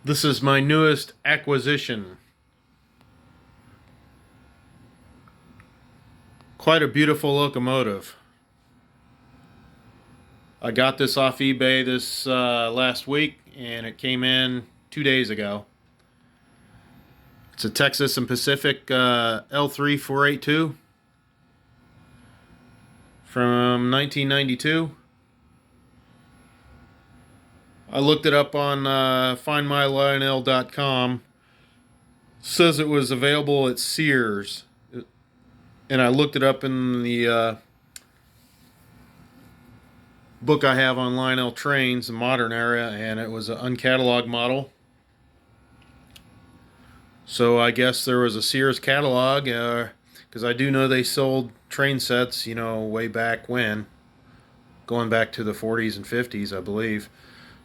This is my newest acquisition. Quite a beautiful locomotive. I got this off eBay this last week, and it came in 2 days ago. It's a Texas and Pacific L-3 482 from 1992. I looked it up on findmylionel.com. Says it was available at Sears, and I looked it up in the book I have on Lionel trains, the modern era, and it was an uncatalogued model. So I guess there was a Sears catalog, because I do know they sold train sets, way back when, going back to the 40s and 50s, I believe.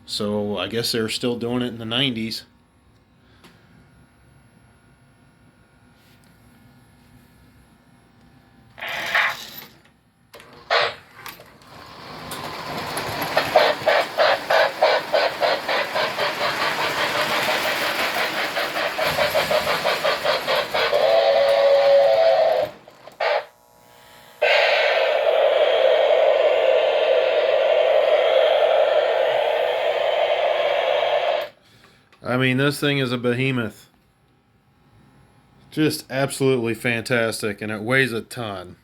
So I guess they're still doing it in the 90s. I mean, this thing is a behemoth. Just absolutely fantastic, and it weighs a ton.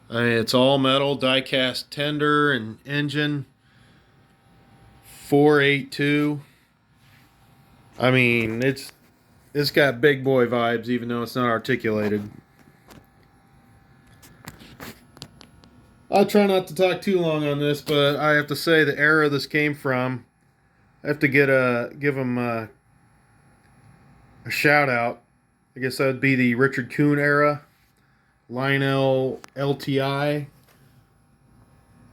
I mean, it's all metal, die-cast tender and engine. 482. I mean, it's got big boy vibes, even though it's not articulated. I'll try not to talk too long on this, but I have to say the era this came from, I have to give him a shout out. I guess that would be the Richard Kughn-era, Lionel LTI,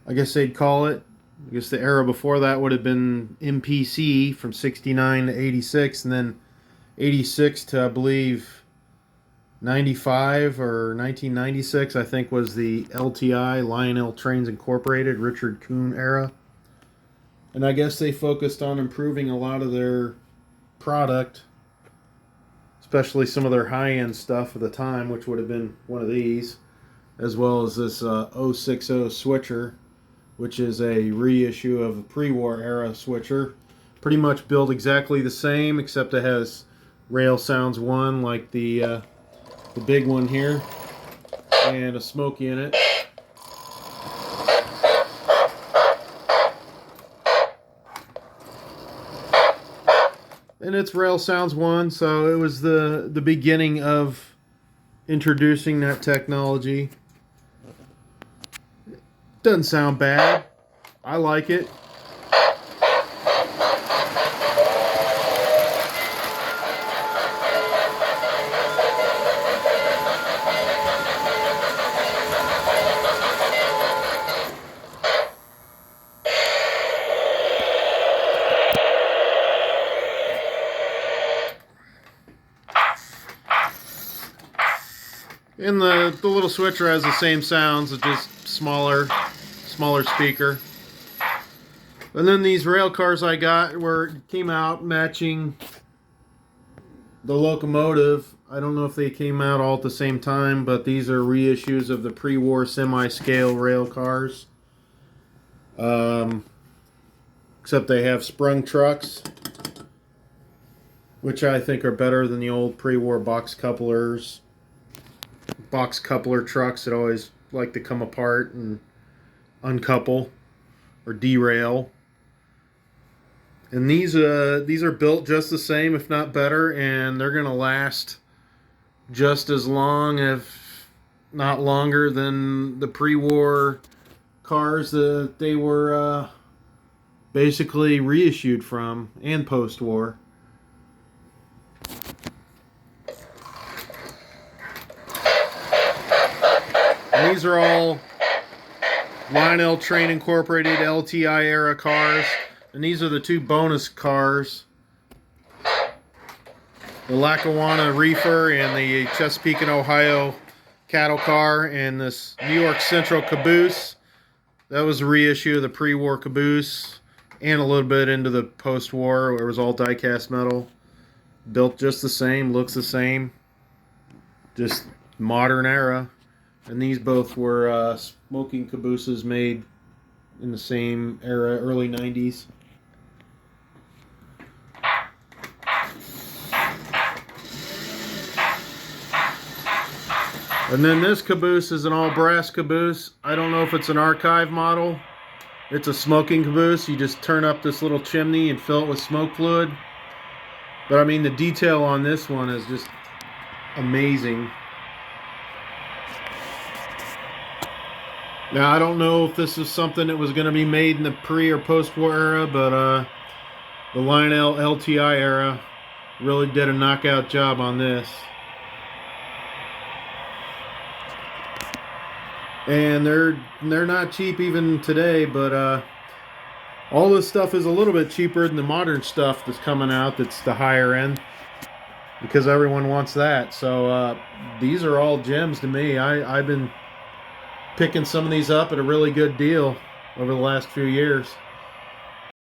I guess they'd call it. I guess the era before that would have been MPC from 69 to 86, and then 86 to, I believe, 95 or 1996, I think, was the LTI, Lionel Trains Incorporated, Richard Kughn-era. And I guess they focused on improving a lot of their product, especially some of their high-end stuff at the time, which would have been one of these, as well as this 060 switcher, which is a reissue of a pre-war era switcher. Pretty much built exactly the same, except it has rail sounds one, like the big one here, and a Smoky in it. And it's rail sounds one, so it was the beginning of introducing that technology. Doesn't sound bad. I like it. And the little switcher has the same sounds, it's just smaller speaker. And then these rail cars I got came out matching the locomotive. I don't know if they came out all at the same time, but these are reissues of the pre-war semi-scale rail cars. Except they have sprung trucks, which I think are better than the old pre-war box coupler trucks that always like to come apart and uncouple or derail. And these are built just the same, if not better, and they're gonna last just as long, if not longer, than the pre-war cars that they were basically reissued from, and post-war. And these are all Lionel Train Incorporated LTI era cars. And these are the two bonus cars. The Lackawanna Reefer and the Chesapeake and Ohio cattle car, and this New York Central caboose. That was a reissue of the pre-war caboose. and a little bit into the post-war where it was all die-cast metal. Built just the same, looks the same, just modern era. And these both were smoking cabooses made in the same era, early 90s. And then this caboose is an all brass caboose. I don't know if it's an archive model. It's a smoking caboose. You just turn up this little chimney and fill it with smoke fluid. But I mean, the detail on this one is just amazing. Now, I don't know if this is something that was going to be made in the pre or post-war era, but the Lionel LTI era really did a knockout job on this. And they're not cheap even today, but all this stuff is a little bit cheaper than the modern stuff that's coming out that's the higher end, because everyone wants that. So these are all gems to me. I've been picking some of these up at a really good deal over the last few years.